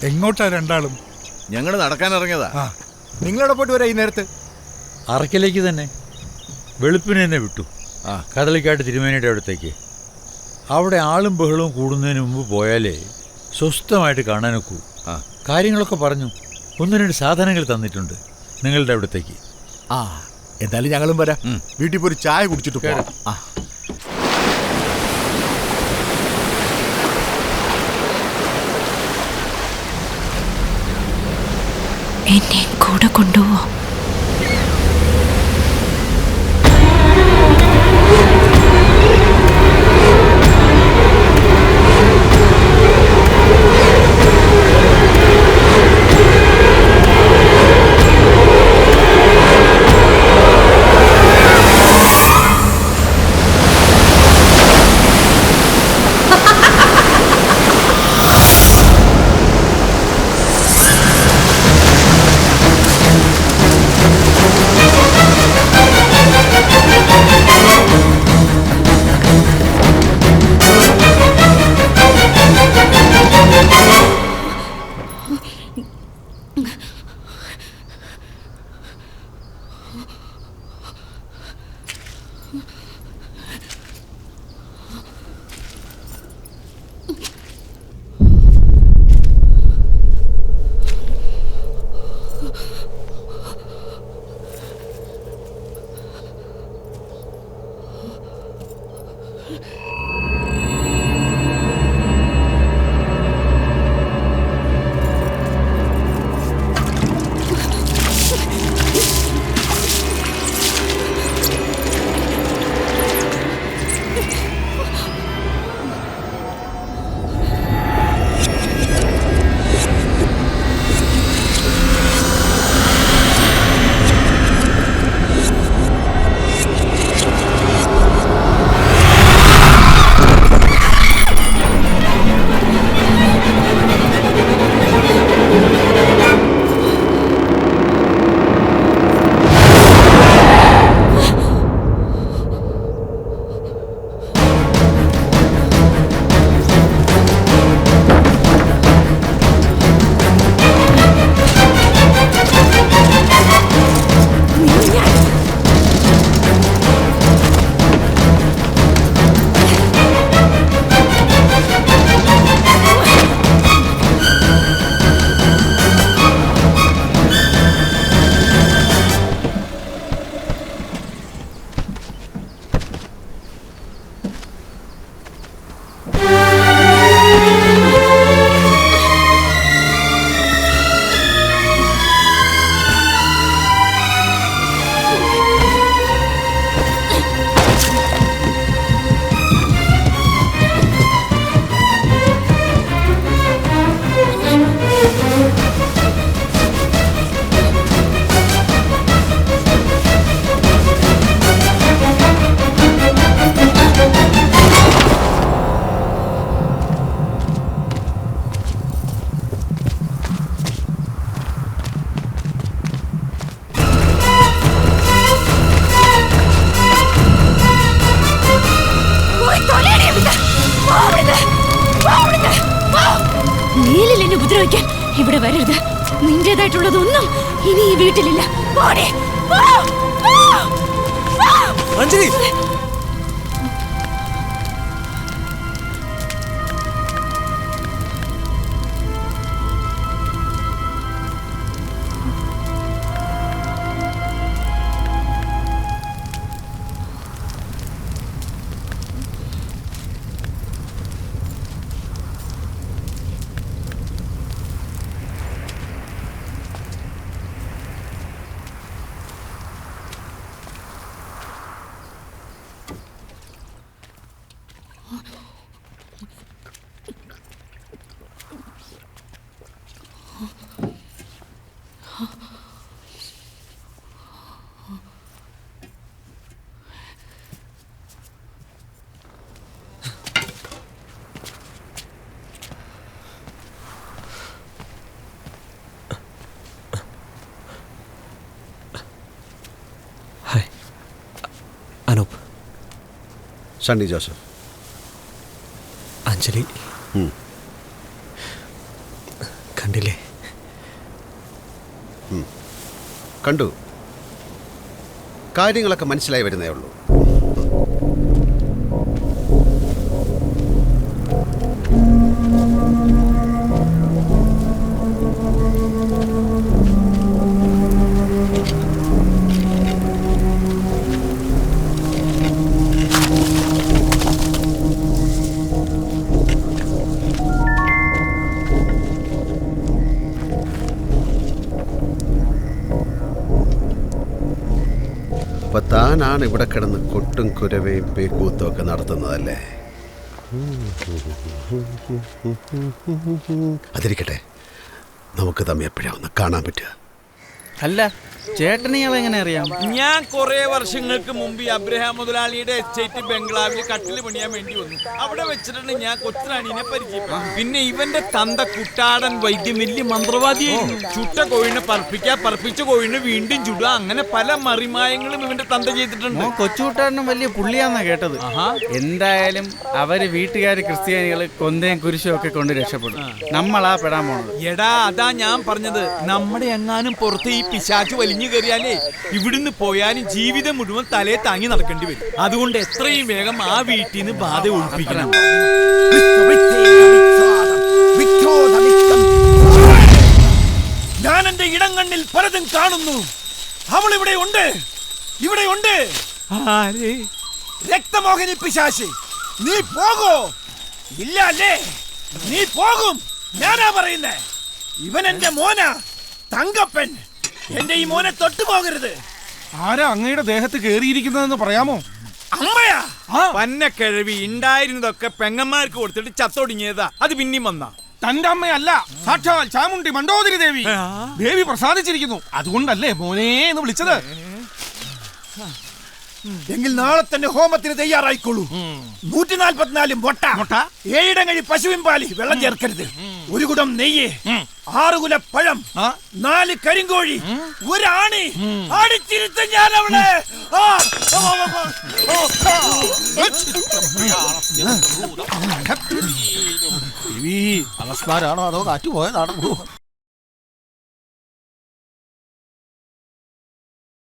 എങ്ങോട്ടാ രണ്ടാളും? ഞങ്ങൾ നടക്കാനിറങ്ങിയതാ. നിങ്ങളവിടെ പോയിട്ട് വരാം ഈ നേരത്ത്? അറക്കലേക്ക് തന്നെ. വെളുപ്പിന് തന്നെ വിട്ടു. കടലിക്കാട്ട് തിരുമേനിയുടെ അടുത്തേക്ക്. അവിടെ ആളും ബഹളവും കൂടുന്നതിന് മുമ്പ് പോയാലേ സ്വസ്ഥമായിട്ട് കാണാനൊക്കൂ. കാര്യങ്ങളൊക്കെ പറഞ്ഞു. 1-2 സാധനങ്ങൾ തന്നിട്ടുണ്ട് നിങ്ങളുടെ അവിടത്തേക്ക്. എന്തായാലും ഞങ്ങളും വരാം. വീട്ടിൽ പോയി ചായ കുടിച്ചിട്ട് പോകാം. എന്നെ കൂടെ കൊണ്ടുപോവോ? നീലിൽ ഉപദ്രവിക്കാൻ ഇവിടെ വരരുത്. നിന്റേതായിട്ടുള്ളതൊന്നും ഇനി ഈ വീട്ടിലില്ല. അഞ്ജലി, അനൂപ്. സണ്ണി ജോസഫ്. അഞ്ജലി കണ്ടില്ലേ? കണ്ടു. കാര്യങ്ങളൊക്കെ മനസ്സിലായി വരുന്നേ ഉള്ളൂ. അപ്പൊ താനാണ് ഇവിടെ കിടന്ന് കൊട്ടും കുരവയും പേക്കൂത്തും ഒക്കെ നടത്തുന്നതല്ലേ? അതിരിക്കട്ടെ, നമുക്ക് തമ്മിൽ എപ്പോഴാ ഒന്ന് കാണാൻ പറ്റുക? അല്ല, ചേട്ടനെ എങ്ങനെ അറിയാം? ഞാൻ കുറെ വർഷങ്ങൾക്ക് മുമ്പ് ഈ അബ്രഹാം മുതലാളിയുടെ എസ്റ്റേറ്റ് ബംഗ്ലാവിൽ കട്ടിൽ പണിയാൻ വേണ്ടി വന്നു. അവിടെ വെച്ചിട്ടുണ്ട് ഞാൻ കൊച്ചുറാണീനെ പരിചയപ്പെട്ടു. പിന്നെ ഇവന്റെ തന്ത കുട്ടാടൻ വൈദ്യം വലിയ മന്ത്രവാദിയായിരുന്നു. ചുട്ട കോഴിനെ പറപ്പിച്ച കോഴിനെ വീണ്ടും ചുടുക, അങ്ങനെ പല മറിമായങ്ങളും ഇവന്റെ തന്ത ചെയ്തിട്ടുണ്ട്. കൊച്ചുകൂട്ടാരനും വലിയ പുള്ളിയാന്നാ കേട്ടത്. എന്തായാലും അവര് വീട്ടുകാര് ക്രിസ്ത്യാനികള് കൊന്തയും കുരിശും ഒക്കെ കൊണ്ട് രക്ഷപ്പെടും. നമ്മളാ പെടാൻ പോണത്. എടാ, അതാ ഞാൻ പറഞ്ഞത്, നമ്മുടെ എങ്ങാനും പുറത്ത് ഈ പിശാചു വലിഞ്ഞു കയറിയാലേ ഇവിടുന്ന് പോയാലും ജീവിതം മുഴുവൻ തലയെ താങ്ങി നടക്കേണ്ടി വരും. അതുകൊണ്ട് എത്രയും വേഗം ആ വീട്ടിൽ നിന്ന് ബാധ ഒഴിപ്പിക്കണം. ഞാൻ എന്റെ ഇടങ്ങണ്ണിൽ പലതും കാണുന്നു. അവൾ ഇവിടെ ഉണ്ട്, ഇവിടെ ഉണ്ട്. രക്തമോഹിനി പിശാചി, നീ പോകോ? ഇല്ല അല്ലേ? നീ പോകും. ഞാനാ പറയുന്നേ. ഇവൻ എന്റെ മോനാ, തങ്കപ്പൻ. എന്റെ ഈ മോനെ തൊട്ടു പോകരുത്. ആരാ അങ്ങയുടെ ദേഹത്ത് കേറിയിരിക്കുന്നതെന്ന് പറയാമോ? അമ്മയാ? പന്നക്കിഴവി ഉണ്ടായിരുന്നതൊക്കെ പെങ്ങന്മാർക്ക് കൊടുത്തിട്ട് ചത്തൊടുങ്ങിയതാ. അത് പിന്നെയും വന്നാ. തന്റെ അമ്മയല്ല, സാക്ഷാൽ ചാമുണ്ടി മണ്ഡോദരി ദേവി. ദേവി പ്രസാദിച്ചിരിക്കുന്നു. അതുകൊണ്ടല്ലേ മോനെ എന്ന് വിളിച്ചത്. എങ്കിൽ നാളെ തന്നെ ഹോമത്തിന് തയ്യാറായിക്കോളൂ. 144 മുട്ട, 7 കഴി പശുവിൻ പാലി, വെള്ളം ചേർക്കരുത്. 1 കുടം നെയ്യ്, 6 കുല പഴം, 4 കരിങ്കോഴി, 1 ആണി. അടിച്ചിരുത്ത ഞാൻ അവിടെ. അകസ്മാരാണോ അതോ കാറ്റുപോയതാണോ?